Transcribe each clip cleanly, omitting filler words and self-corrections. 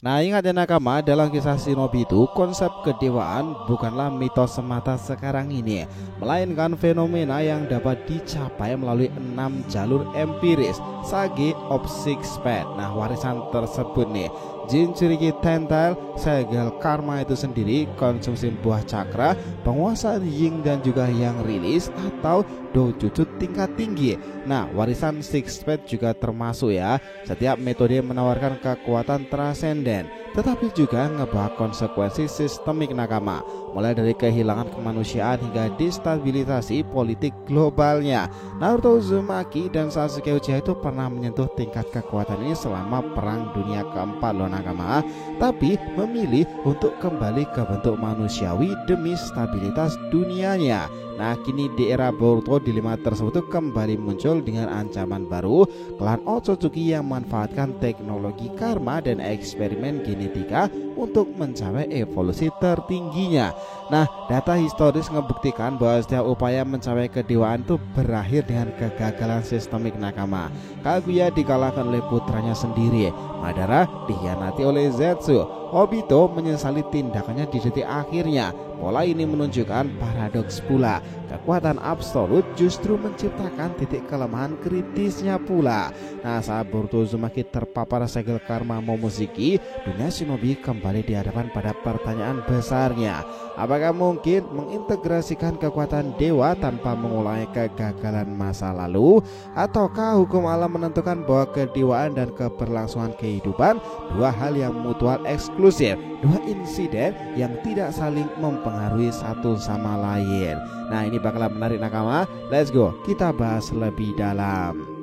Nah, ingat ya nakama, dalam kisah Shinobi itu konsep kedewaan bukanlah mitos semata sekarang ini, melainkan fenomena yang dapat dicapai melalui 6 jalur empiris Sage of Six Path. Nah, warisan tersebut nih, Jinchuriki Tentacle, segel karma itu sendiri, konsumsi buah cakra, penguasaan yin dan juga yang rilis atau dojutsu tingkat tinggi. Nah, warisan Six Path juga termasuk ya. Setiap metode menawarkan kekuatan transenden, tetapi juga ngebawa konsekuensi sistemik nakama, mulai dari kehilangan kemanusiaan hingga destabilisasi politik globalnya. Naruto Uzumaki dan Sasuke Uchiha itu pernah menyentuh tingkat kekuatan ini selama Perang Dunia Keempat loh nakama, tapi memilih untuk kembali ke bentuk manusiawi demi stabilitas dunianya. Nah, kini di era Boruto dilema tersebut kembali muncul dengan ancaman baru, klan Otsutsuki yang memanfaatkan teknologi karma dan eksperimen genetika untuk mencapai evolusi tertingginya. Nah, data historis membuktikan bahwa setiap upaya mencapai kedewaan itu berakhir dengan kegagalan sistemik nakama. Kaguya dikalahkan oleh putranya sendiri, Madara dikhianati oleh Zetsu, Obito menyesali tindakannya di detik akhirnya. Pola ini menunjukkan paradoks pula. Kekuatan absolut justru menciptakan titik kelemahan kritisnya pula. Nah, saat Boruto Uzumaki terpapar segel karma Momoshiki, dunia shinobi kembali dihadapkan pada pertanyaan besarnya. Apakah mungkin mengintegrasikan kekuatan dewa tanpa mengulangi kegagalan masa lalu? Ataukah hukum alam menentukan bahwa kedewaan dan keberlangsungan kehidupan dua hal yang mutual eksklusif, dua insiden yang tidak saling mempengaruhi satu sama lain? Nah, ini bakalan menarik nakama. Let's go, kita bahas lebih dalam.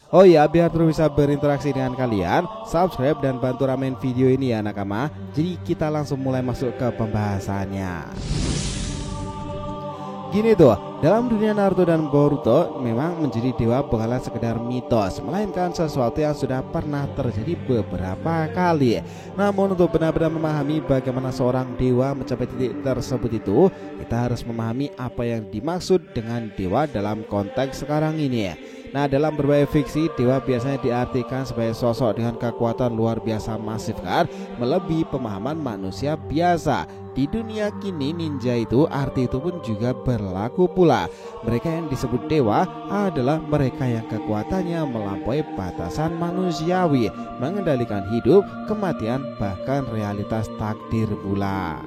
Oh ya, biar terus bisa berinteraksi dengan kalian, subscribe dan bantu ramein video ini ya nakama. Jadi kita langsung mulai masuk ke pembahasannya. Gini tuh, dalam dunia Naruto dan Boruto memang menjadi dewa bukanlah sekedar mitos, melainkan sesuatu yang sudah pernah terjadi beberapa kali. Namun untuk benar-benar memahami bagaimana seorang dewa mencapai titik tersebut itu, kita harus memahami apa yang dimaksud dengan dewa dalam konteks sekarang ini. Nah, dalam berbagai fiksi, dewa biasanya diartikan sebagai sosok dengan kekuatan luar biasa masif kan, melebihi pemahaman manusia biasa. Di dunia kini ninja itu arti itu pun juga berlaku pula. Mereka yang disebut dewa adalah mereka yang kekuatannya melampaui batasan manusiawi, mengendalikan hidup, kematian, bahkan realitas takdir pula.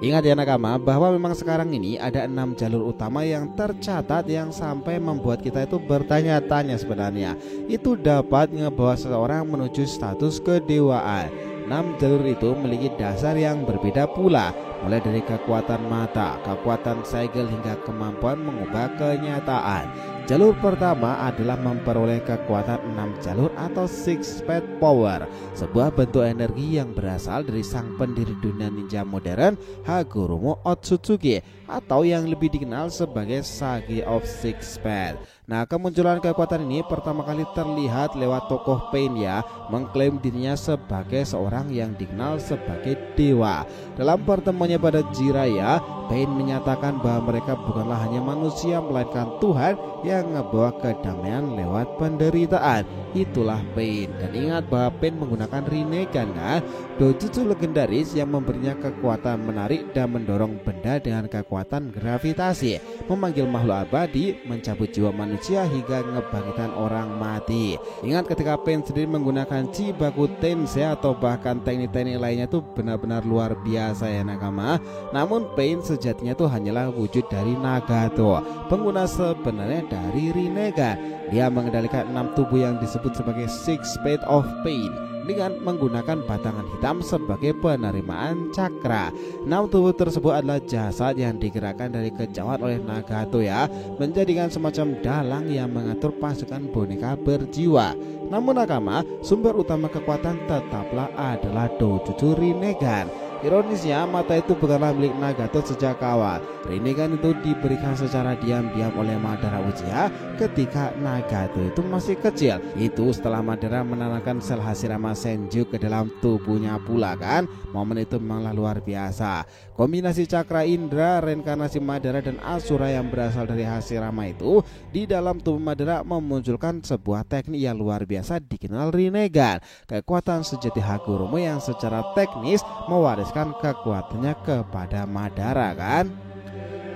Ingat ya nakama, bahwa memang sekarang ini ada 6 jalur utama yang tercatat yang sampai membuat kita itu bertanya-tanya sebenarnya itu dapat ngebawa seseorang menuju status kedewaan. 6 jalur itu memiliki dasar yang berbeda pula, mulai dari kekuatan mata, kekuatan segel hingga kemampuan mengubah kenyataan. Jalur pertama adalah memperoleh kekuatan 6 jalur atau Six Path Power, sebuah bentuk energi yang berasal dari sang pendiri dunia ninja modern Hagoromo Otsutsuki, atau yang lebih dikenal sebagai Sage of Six Path. Nah, kemunculan kekuatan ini pertama kali terlihat lewat tokoh Pain ya, mengklaim dirinya sebagai seorang yang dikenal sebagai dewa. Dalam pertemuannya pada Jiraiya, Pain menyatakan bahwa mereka bukanlah hanya manusia melainkan Tuhan yang membawa kedamaian lewat penderitaan. Itulah Pain. Dan ingat bahwa Pain menggunakan Rinnegan kan, dojutsu legendaris yang memberinya kekuatan menarik dan mendorong benda dengan kekuatan gravitasi, memanggil makhluk abadi, mencabut jiwa manusia hingga ngebangkitkan orang mati. Ingat ketika Pain sendiri menggunakan Chibaku Tensei atau bahkan teknik-teknik lainnya itu benar-benar luar biasa ya nakama. Namun Pain sejatinya itu hanyalah wujud dari Nagato, pengguna sebenarnya dari Rinnegan. Dia mengendalikan 6 tubuh yang disebut sebagai Six Path of Pain dengan menggunakan batangan hitam sebagai penerimaan cakra. 6 tubuh tersebut adalah jasad yang digerakkan dari kejauhan oleh Nagato ya, menjadikan semacam dalang yang mengatur pasukan boneka berjiwa. Namun nakama, sumber utama kekuatan tetaplah adalah dojutsu Rinnegan. Ironisnya, mata itu bukanlah milik Nagato sejak awal. Rinnegan itu diberikan secara diam-diam oleh Madara Uchiha ketika Nagato itu masih kecil. Itu setelah Madara menanamkan sel Hashirama Senju ke dalam tubuhnya pula kan. Momen itu memanglah luar biasa. Kombinasi cakra indra, reinkarnasi Madara dan Asura yang berasal dari Hashirama itu di dalam tubuh Madara memunculkan sebuah teknik yang luar biasa dikenal Rinnegan, kekuatan sejati Hagoromo yang secara teknis mewariskan kekuatannya kepada Madara kan.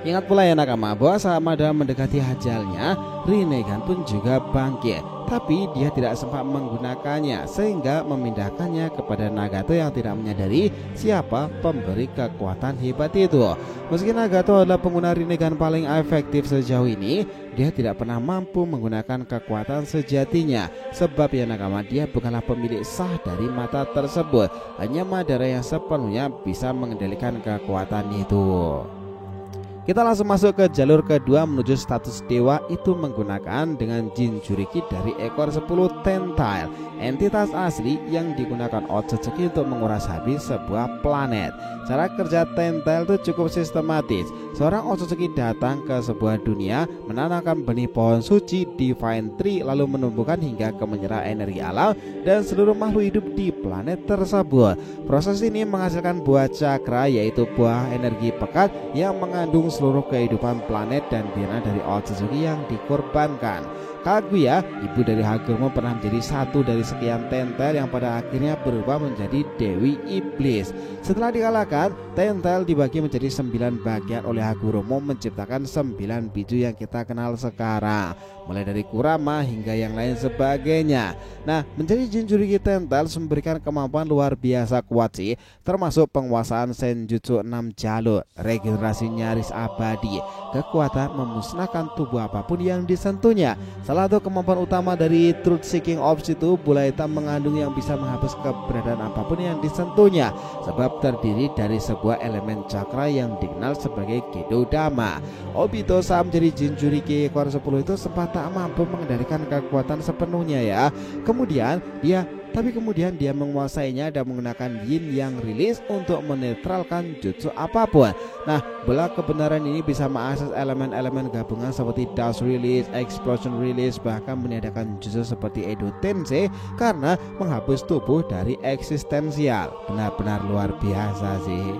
Ingat pula ya nakama, bahwa saat Madara mendekati ajalnya, Rinnegan pun juga bangkit, tapi dia tidak sempat menggunakannya sehingga memindahkannya kepada Nagato yang tidak menyadari siapa pemberi kekuatan hebat itu. Meski Nagato adalah pengguna Rinnegan paling efektif sejauh ini, dia tidak pernah mampu menggunakan kekuatan sejatinya. Sebab ya nakama, dia bukanlah pemilik sah dari mata tersebut. Hanya Madara yang sepenuhnya bisa mengendalikan kekuatan itu. Kita langsung masuk ke jalur kedua menuju status dewa, itu menggunakan dengan Jinchuriki dari ekor 10 Tentail, entitas asli yang digunakan Otsutsuki untuk menguras habis sebuah planet. Cara kerja Tentail itu cukup sistematis. Seorang Otsutsuki datang ke sebuah dunia, menanamkan benih pohon suci Divine Tree, lalu menumbuhkan hingga ke menyerap energi alam dan seluruh makhluk hidup di planet tersebut. Proses ini menghasilkan buah cakra, yaitu buah energi pekat yang mengandung seluruh kehidupan planet dan bina dari Otsutsuki yang dikorbankan. Kaguya, ibu dari Hagoromo, pernah menjadi satu dari sekian Tentail yang pada akhirnya berubah menjadi Dewi Iblis. Setelah dikalahkan, Tentail dibagi menjadi 9 bagian oleh Hagoromo, menciptakan 9 biju yang kita kenal sekarang, mulai dari Kurama hingga yang lain sebagainya. Nah, menjadi Jinchuriki Tentail memberikan kemampuan luar biasa kuat sih, termasuk penguasaan Senjutsu 6 jalur, regenerasi nyaris abadi, kekuatan memusnahkan tubuh apapun yang disentuhnya. Salah satu kemampuan utama dari Truth Seeking Orbs itu, bola hitam mengandung yang bisa menghapus keberadaan apapun yang disentuhnya, sebab terdiri dari sebuah elemen cakra yang dikenal sebagai Gedo Dama. Obito saat menjadi Jinchuriki ekor 10 itu sempat tak mampu mengendalikan kekuatan sepenuhnya ya. Kemudian dia menguasainya dan menggunakan yin yang rilis untuk menetralkan jutsu apapun. Nah, bola kebenaran ini bisa mengakses elemen-elemen gabungan seperti Dust Release, Explosion Release, bahkan meniadakan jutsu seperti Edo Tensei karena menghapus tubuh dari eksistensial. Benar-benar luar biasa sih.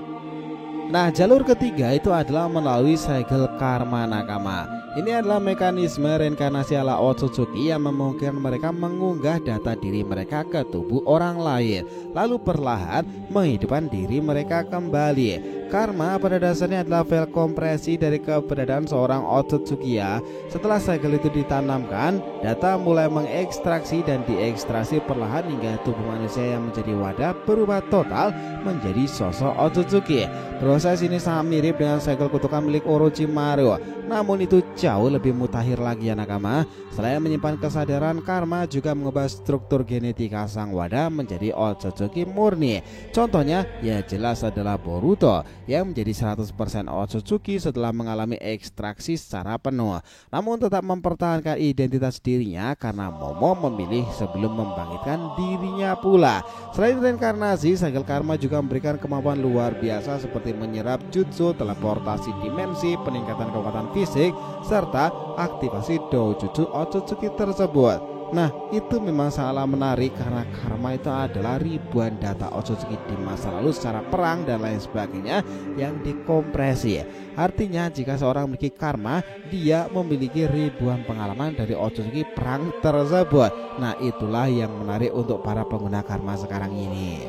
Nah, jalur ketiga itu adalah melalui segel karma nakama. Ini adalah mekanisme reinkarnasi ala Otsutsuki yang memungkinkan mereka mengunggah data diri mereka ke tubuh orang lain, lalu perlahan menghidupkan diri mereka kembali. Karma pada dasarnya adalah file kompresi dari keberadaan seorang Otsutsuki ya. Setelah segel itu ditanamkan, data mulai mengekstraksi dan diekstraksi perlahan hingga tubuh manusia yang menjadi wadah berubah total menjadi sosok Otsutsuki. Proses ini sangat mirip dengan segel kutukan milik Orochimaru, namun itu jauh lebih mutakhir lagi ya nakama. Selain menyimpan kesadaran, karma juga mengubah struktur genetika sang wadah menjadi Otsutsuki murni. Contohnya ya jelas adalah Boruto yang menjadi 100% Otsutsuki setelah mengalami ekstraksi secara penuh, namun tetap mempertahankan identitas dirinya karena Momo memilih sebelum membangkitkan dirinya pula. Selain reinkarnasi, segel karma juga memberikan kemampuan luar biasa seperti menyerap jutsu, teleportasi dimensi, peningkatan kekuatan fisik, serta aktivasi doujutsu Otsutsuki tersebut. Nah, itu memang sangatlah menarik karena karma itu adalah ribuan data Otsutsuki di masa lalu secara perang dan lain sebagainya yang dikompresi. Artinya jika seorang memiliki karma, dia memiliki ribuan pengalaman dari Otsutsuki perang tersebut. Nah, itulah yang menarik untuk para pengguna karma sekarang ini.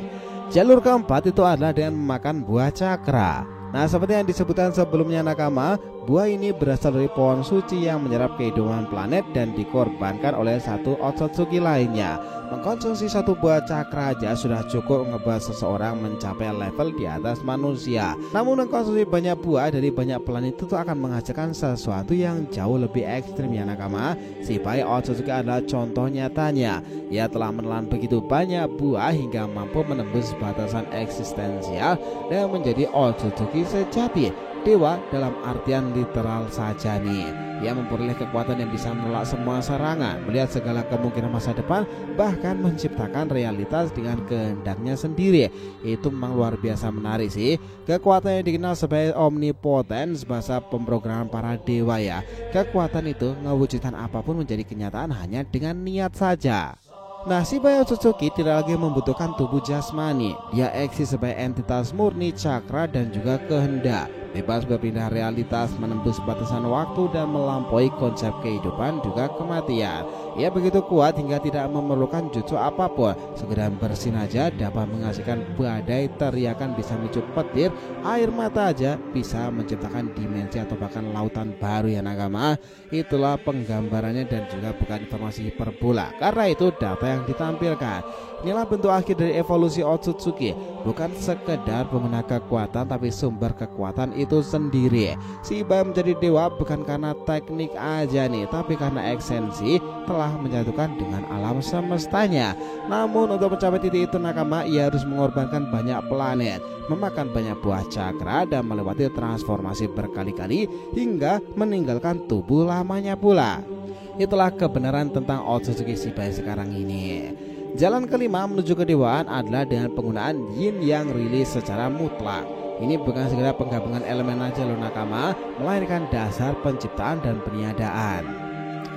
Jalur keempat itu adalah dengan memakan buah cakra. Nah, seperti yang disebutkan sebelumnya nakama, buah ini berasal dari pohon suci yang menyerap kehidupan planet dan dikorbankan oleh satu Otsutsuki lainnya. Mengkonsumsi satu buah cakra aja sudah cukup ngebahas seseorang mencapai level di atas manusia. Namun mengkonsumsi banyak buah dari banyak planet itu akan menghasilkan sesuatu yang jauh lebih ekstrim ya nakama. Si baik Otsutsuki adalah contoh nyatanya. Ia telah menelan begitu banyak buah hingga mampu menembus batasan eksistensial dan menjadi Otsutsuki sejati. dewa dalam artian literal saja nih. Ia memperoleh kekuatan yang bisa menolak semua serangan, melihat segala kemungkinan masa depan, bahkan menciptakan realitas dengan kehendaknya sendiri. Itu memang luar biasa menarik sih. Kekuatan yang dikenal sebagai omnipotence, bahasa pemrograman para dewa ya. Kekuatan itu mewujudkan apapun menjadi kenyataan hanya dengan niat saja. Nah, Shiba Otsutsuki tidak lagi membutuhkan tubuh jasmani. Dia eksis sebagai entitas murni cakra dan juga kehendak, bebas berpindah realitas, menembus batasan waktu dan melampaui konsep kehidupan juga kematian. Ia begitu kuat hingga tidak memerlukan jutsu apapun. Sekedar bersin aja dapat menghasilkan badai, teriakan bisa memicu petir, air mata aja bisa menciptakan dimensi atau bahkan lautan baru ya nakama. Itulah penggambarannya dan juga bukan informasi hiperbola. Karena itu data yang ditampilkan. Inilah bentuk akhir dari evolusi Otsutsuki, bukan sekedar pengguna kekuatan tapi sumber kekuatan itu sendiri. Shiba menjadi dewa bukan karena teknik aja nih, tapi karena esensi telah menyatukan dengan alam semestanya. Namun untuk mencapai titik itu nakama, ia harus mengorbankan banyak planet, memakan banyak buah cakra dan melewati transformasi berkali-kali hingga meninggalkan tubuh lamanya pula. Itulah kebenaran tentang Otsutsuki Shiba sekarang ini. Jalan kelima menuju kedewaan adalah dengan penggunaan yin yang rilis secara mutlak. Ini bukan sekedar penggabungan elemen aja loh nakama, melainkan dasar penciptaan dan peniadaan.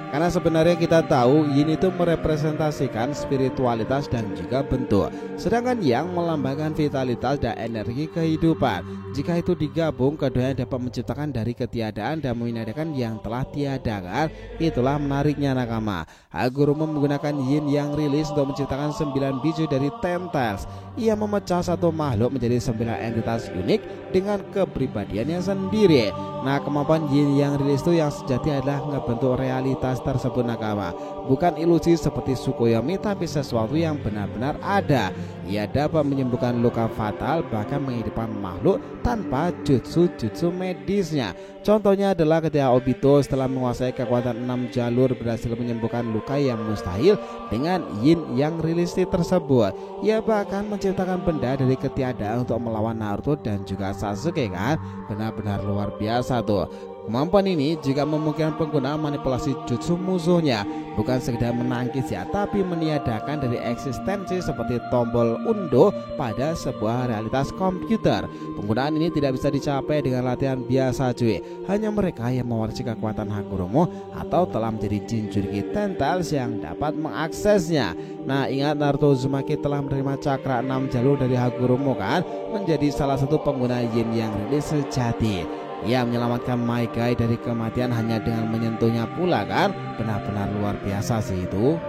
Karena sebenarnya kita tahu yin itu merepresentasikan spiritualitas dan juga bentuk, sedangkan yang melambangkan vitalitas dan energi kehidupan. Jika itu digabung, keduanya dapat menciptakan dari ketiadaan dan meniadakan yang telah tiada kan? Itulah menariknya nakama. Hagoromo menggunakan yin yang rilis untuk menciptakan 9 biju dari Ten-Tails. Ia memecah satu makhluk menjadi 9 entitas unik dengan kepribadiannya sendiri. Nah, kemampuan yin yang rilis itu yang sejati adalah ngebentuk realitas tersebut nakama, bukan ilusi seperti Tsukuyomi, tapi sesuatu yang benar-benar ada. Ia dapat menyembuhkan luka fatal, bahkan menghidupkan makhluk tanpa jutsu medisnya. Contohnya adalah ketika Obito setelah menguasai kekuatan 6 jalur berhasil menyembuhkan luka yang mustahil dengan yin yang rilis tersebut. Ia bahkan menciptakan benda dari ketiadaan untuk melawan Naruto dan juga Sasuke kan? Benar-benar luar biasa tuh. Kemampuan ini juga memungkinkan penggunaan manipulasi jutsu musuhnya, bukan sekedar menangkis ya, tapi meniadakan dari eksistensi seperti tombol undo pada sebuah realitas komputer. Penggunaan ini tidak bisa dicapai dengan latihan biasa cuy. Hanya mereka yang mewarisi kekuatan Hagoromo atau telah menjadi Jinchuriki Ten-Tails yang dapat mengaksesnya. Nah, ingat Naruto Uzumaki telah menerima cakra 6 jalur dari Hagoromo kan, menjadi salah satu pengguna yin yang rilis sejati. Ia menyelamatkan Maekai dari kematian hanya dengan menyentuhnya pula kan. Benar-benar luar biasa sih itu.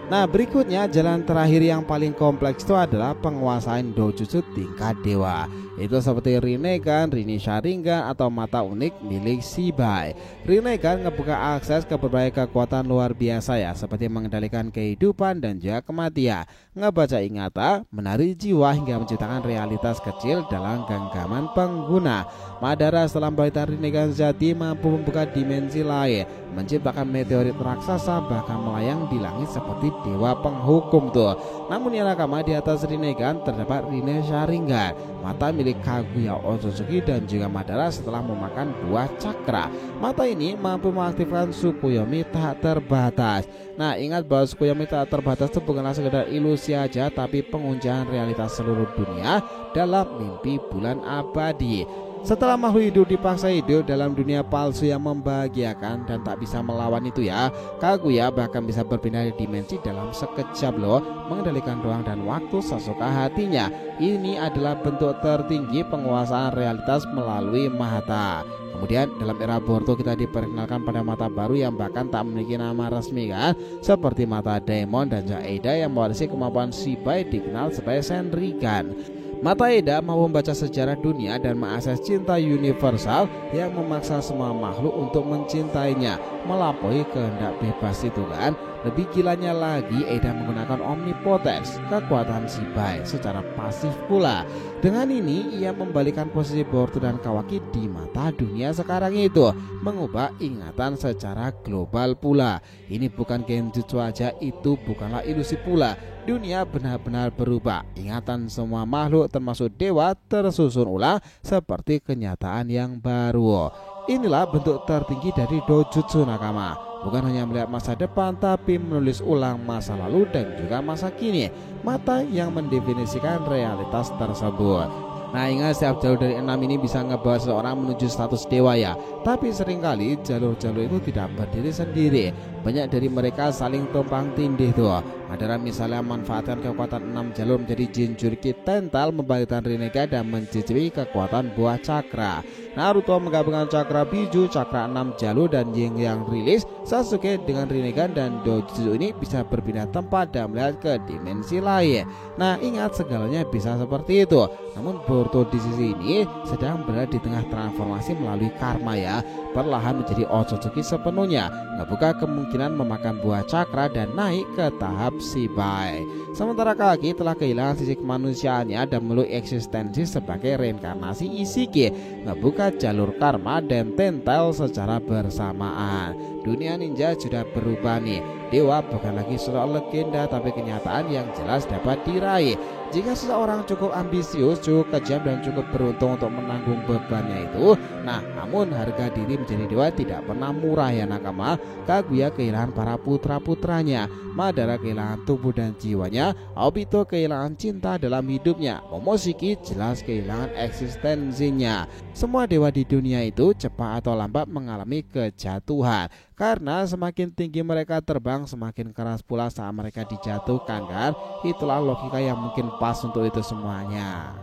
Nah, berikutnya jalan terakhir yang paling kompleks itu adalah penguasaan dojutsu tingkat dewa. Itu seperti Rinnegan, Rinne Sharingan atau mata unik milik Shiba. Rinnegan ngebuka akses ke berbagai kekuatan luar biasa ya, seperti mengendalikan kehidupan dan juga kematian, ngebaca ingatan, menarik jiwa hingga menciptakan realitas kecil dalam genggaman pengguna. Madara setelah membalikkan Rinnegan sejati mampu membuka dimensi lain, menciptakan meteorit raksasa, bahkan melayang di langit seperti dewa penghukum tuh. Namun yang nakama, di atas Rinnegan terdapat Rinne Sharingan, mata milik Kaguya Otsutsuki dan juga Madara setelah memakan buah cakra. Mata ini mampu mengaktifkan Tsukuyomi tak terbatas. Nah, ingat bahwa Tsukuyomi tak terbatas itu bukanlah sekedar ilusi aja, tapi penguncian realitas seluruh dunia dalam mimpi bulan abadi. Setelah makhluk hidup dipaksa hidup dalam dunia palsu yang membahagiakan dan tak bisa melawan itu ya, Kaguya bahkan bisa berpindah dimensi dalam sekejap loh, mengendalikan ruang dan waktu sesuka hatinya. Ini adalah bentuk tertinggi penguasaan realitas melalui Mahata. Kemudian dalam era Boruto kita diperkenalkan pada mata baru yang bahkan tak memiliki nama resmi kan, seperti mata Daemon dan Zaida yang mewarisi kemampuan Shiba dikenal sebagai Senrigan. Mata Eda mau membaca sejarah dunia dan mengakses cinta universal yang memaksa semua makhluk untuk mencintainya, melampaui kehendak bebas itu kan. Lebih gilanya lagi, Eda menggunakan omnipotence, kekuatan Shiba secara pasif pula. Dengan ini ia membalikan posisi Boruto dan Kawaki di mata dunia sekarang itu, mengubah ingatan secara global pula. Ini bukan genjutsu aja, itu bukanlah ilusi pula. dunia benar-benar berubah. Ingatan semua makhluk termasuk dewa tersusun ulang seperti kenyataan yang baru. Inilah bentuk tertinggi dari dojutsu nakama. Bukan hanya melihat masa depan, tapi menulis ulang masa lalu dan juga masa kini. Mata yang mendefinisikan realitas tersebut. Nah, ingat setiap jalur dari 6 ini bisa ngebawa seseorang menuju status dewa ya. Tapi seringkali jalur-jalur itu tidak berdiri sendiri. Banyak dari mereka saling tumpang tindih tuh. Madara misalnya memanfaatkan kekuatan 6 jalur menjadi Jinchuriki Tental, membalikkan Rinnegan dan mencicipi kekuatan buah cakra. Naruto menggabungkan cakra biju, cakra 6 jalur dan Yin yang rilis. Sasuke dengan Rinnegan dan Dojutsu ini bisa berpindah tempat dan melihat ke dimensi lain. Nah, ingat segalanya bisa seperti itu. Namun Boruto di sisi ini sedang berada di tengah transformasi melalui karma ya. Perlahan menjadi Otsutsuki sepenuhnya, membuka kemungkinan memakan buah cakra dan naik ke tahap Shibai. Sementara Kaki telah kehilangan sisi kemanusiaannya dan meluk eksistensi sebagai reinkarnasi Ishiki, membuka jalur karma dan Tentel secara bersamaan. Dunia ninja sudah berubah nih. Dewa bukan lagi soal legenda, tapi kenyataan yang jelas dapat diraih. Jika seseorang cukup ambisius, cukup kejam dan cukup beruntung untuk menanggung bebannya itu, namun harga diri menjadi dewa tidak pernah murah ya nakama. Kaguya kehilangan para putra-putranya, Madara kehilangan tubuh dan jiwanya, Obito kehilangan cinta dalam hidupnya, Momoshiki jelas kehilangan eksistensinya. Semua dewa di dunia itu cepat atau lambat mengalami kejatuhan. Karena semakin tinggi mereka terbang, semakin keras pula saat mereka dijatuhkan kan. Itulah logika yang mungkin pas untuk itu semuanya.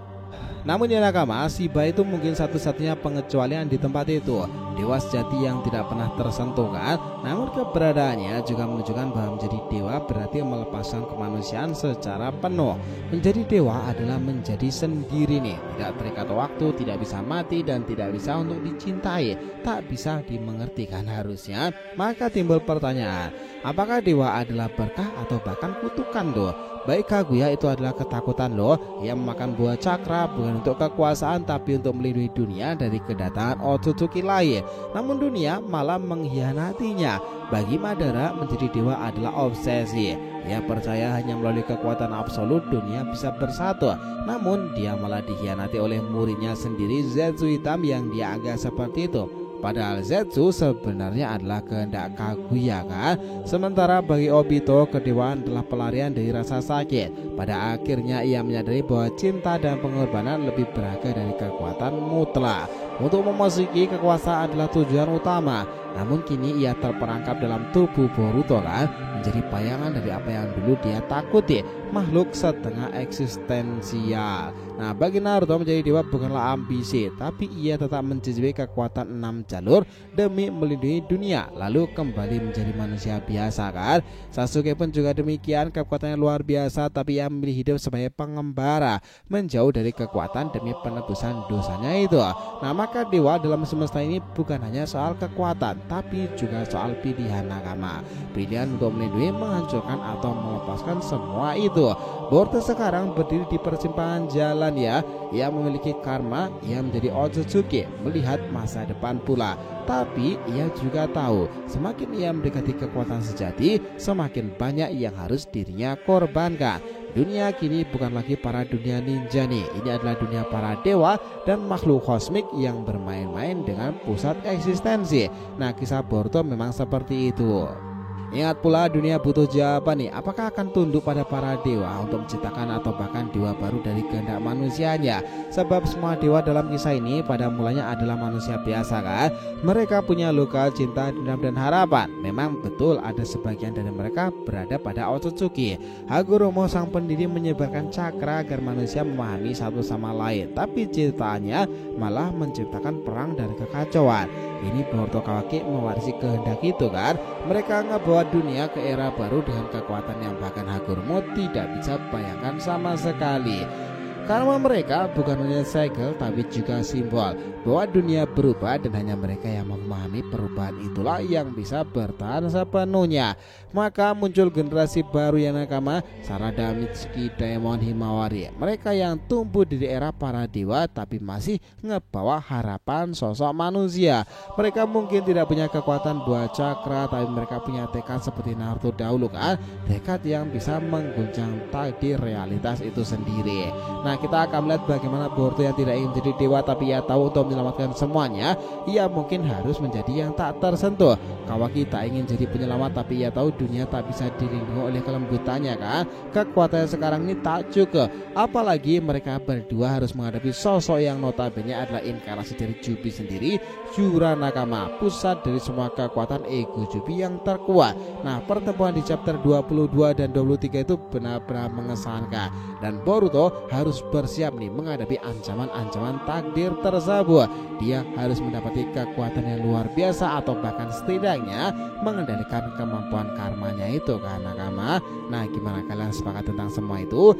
Namun ya nakama, Shibai itu mungkin satu-satunya pengecualian di tempat itu. Dewa sejati yang tidak pernah tersentuh kan. Namun keberadaannya juga menunjukkan bahwa menjadi dewa berarti melepaskan kemanusiaan secara penuh. Menjadi dewa adalah menjadi sendiri nih. Tidak terikat waktu, tidak bisa mati dan tidak bisa untuk dicintai. Tak bisa dimengerti kan harusnya. Maka timbul pertanyaan, apakah dewa adalah berkah atau bahkan kutukan tuh? Baik Kaguya itu adalah ketakutan loh. Ia memakan buah cakra bukan untuk kekuasaan tapi untuk melindungi dunia dari kedatangan Otsutsuki lain. Namun dunia malah mengkhianatinya. Bagi Madara menjadi dewa adalah obsesi. Ia percaya hanya melalui kekuatan absolut dunia bisa bersatu. Namun dia malah dikhianati oleh muridnya sendiri Zetsu Hitam yang dia anggap seperti itu. Padahal Zetsu sebenarnya adalah kehendak Kaguya kan. Sementara bagi Obito, kedewaan adalah pelarian dari rasa sakit. Pada akhirnya ia menyadari bahwa cinta dan pengorbanan lebih berharga dari kekuatan mutlak. Untuk Momoshiki, kekuasaan adalah tujuan utama. Namun kini ia terperangkap dalam tubuh Boruto kan, menjadi bayangan dari apa yang dulu dia takuti, makhluk setengah eksistensial. Nah, bagi Naruto menjadi dewa bukanlah ambisi, tapi ia tetap mencicipi kekuatan 6 jalur demi melindungi dunia, lalu kembali menjadi manusia biasa kan. Sasuke pun juga demikian, kekuatannya luar biasa, tapi ia memilih hidup sebagai pengembara, menjauh dari kekuatan demi penebusan dosanya itu. Nah, maka dewa dalam semesta ini bukan hanya soal kekuatan, tapi juga soal pilihan nakama. Pilihan untuk melindungi, menghancurkan atau melepaskan semua itu. Boruto sekarang berdiri di persimpangan jalan ya. Ia memiliki karma, ia menjadi Otsutsuki, melihat masa depan pula. Tapi ia juga tahu, semakin ia mendekati kekuatan sejati, semakin banyak yang harus dirinya korbankan. Dunia kini bukan lagi para dunia ninja nih. Ini adalah dunia para dewa dan makhluk kosmik yang bermain-main dengan pusat eksistensi. Nah, kisah Boruto memang seperti itu. Ingat pula, dunia butuh jawaban nih. Apakah akan tunduk pada para dewa untuk menciptakan atau bahkan dewa baru dari kehendak manusianya? Sebab semua dewa dalam kisah ini pada mulanya adalah manusia biasa kan. Mereka punya luka, cinta, dendam dan harapan. Memang betul ada sebagian dari mereka berada pada Otsutsuki. Hagoromo sang pendiri menyebarkan cakra agar manusia memahami satu sama lain. Tapi ceritanya malah menciptakan perang dan kekacauan. Ini Boruto Kawaki mewarisi kehendak itu kan. Mereka ngebawa dunia ke era baru dengan kekuatan yang bahkan Hagoromo tidak bisa bayangkan sama sekali. Karma mereka bukan hanya segel tapi juga simbol bahwa dunia berubah dan hanya mereka yang memahami perubahan itulah yang bisa bertahan sepenuhnya. Maka muncul generasi baru yang nakama, Sarada Mitsuki Daemon Himawari. Mereka yang tumbuh di era para dewa tapi masih ngebawa harapan sosok manusia. Mereka mungkin tidak punya kekuatan buah cakra tapi mereka punya tekad seperti Naruto dahulu kan, tekad yang bisa mengguncang takdir realitas itu sendiri. Nah, kita akan melihat bagaimana Boruto yang tidak ingin menjadi dewa tapi ia tahu untuk menyelamatkan semuanya, ia mungkin harus menjadi yang tak tersentuh. Kawaki tak ingin jadi penyelamat tapi ia tahu dunia tak bisa dilindungi oleh kelembutannya kan. Kekuatannya sekarang ini tak cukup, apalagi mereka berdua harus menghadapi sosok yang notabene adalah inkarnasi dari Jubi sendiri, Jura Nakama, pusat dari semua kekuatan ego Jubi yang terkuat. Nah, pertemuan di chapter 22 dan 23 itu benar-benar mengesankan dan Boruto harus bersiap nih menghadapi ancaman-ancaman takdir tersebut. Dia harus mendapati kekuatan yang luar biasa atau bahkan setidaknya mengendalikan kemampuan karmanya itu kan Nakama. Nah, gimana kalian sepakat tentang semua itu?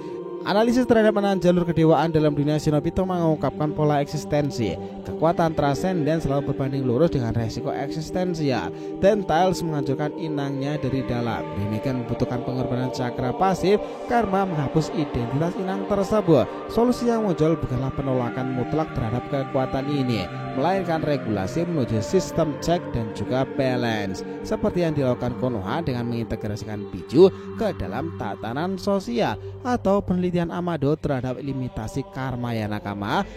Analisis terhadap 6 jalur kedewaan dalam dunia shinobi itu mengungkapkan pola eksistensi. Kekuatan transenden selalu berbanding lurus dengan resiko eksistensial, dan Tails menghancurkan inangnya dari dalam. Demikian membutuhkan pengorbanan cakra pasif karena menghapus identitas inang tersebut. Solusi yang muncul bukanlah penolakan mutlak terhadap kekuatan ini, melainkan regulasi menuju sistem check dan juga balance, seperti yang dilakukan Konoha dengan mengintegrasikan Biju ke dalam tatanan sosial atau penelitian Amado terhadap limitasi karma ya nakama.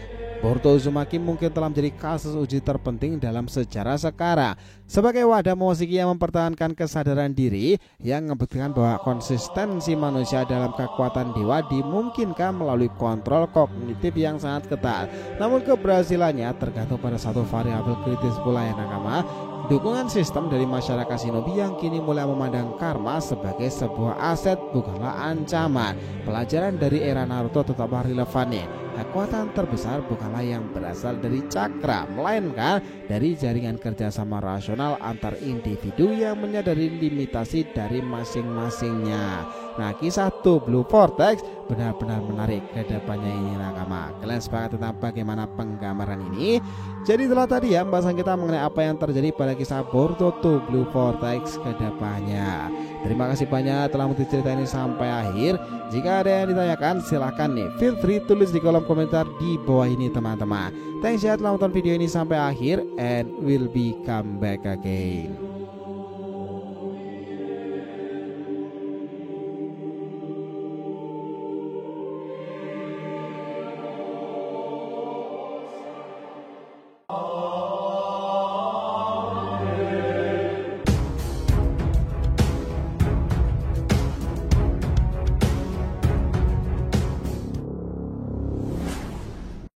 Boruto Uzumaki mungkin telah menjadi kasus uji terpenting dalam sejarah sekarang sebagai wadah Momoshiki yang mempertahankan kesadaran diri, yang membuktikan bahwa konsistensi manusia dalam kekuatan dewa dimungkinkan melalui kontrol kognitif yang sangat ketat. Namun keberhasilannya tergantung pada satu variabel kritis pula ya nakama, dukungan sistem dari masyarakat shinobi yang kini mulai memandang karma sebagai sebuah aset bukanlah ancaman. Pelajaran dari era Naruto tetaplah relevan nih. Kekuatan terbesar bukanlah yang berasal dari cakra, melainkan dari jaringan kerjasama rasional antar individu yang menyadari limitasi dari masing-masingnya. Nah, kisah Two Blue Vortex benar-benar menarik ke depannya ini nakama. Kalian sepakat tentang bagaimana penggambaran ini? Jadi itulah tadi ya pembahasan kita mengenai apa yang terjadi pada kisah Boruto Two Blue Vortex ke depannya. Terima kasih banyak telah mengikuti cerita ini sampai akhir. Jika ada yang ditanyakan silahkan nih, feel free tulis di kolom komentar di bawah ini teman-teman. Thanks ya telah menonton video ini sampai akhir, and we'll be come back again.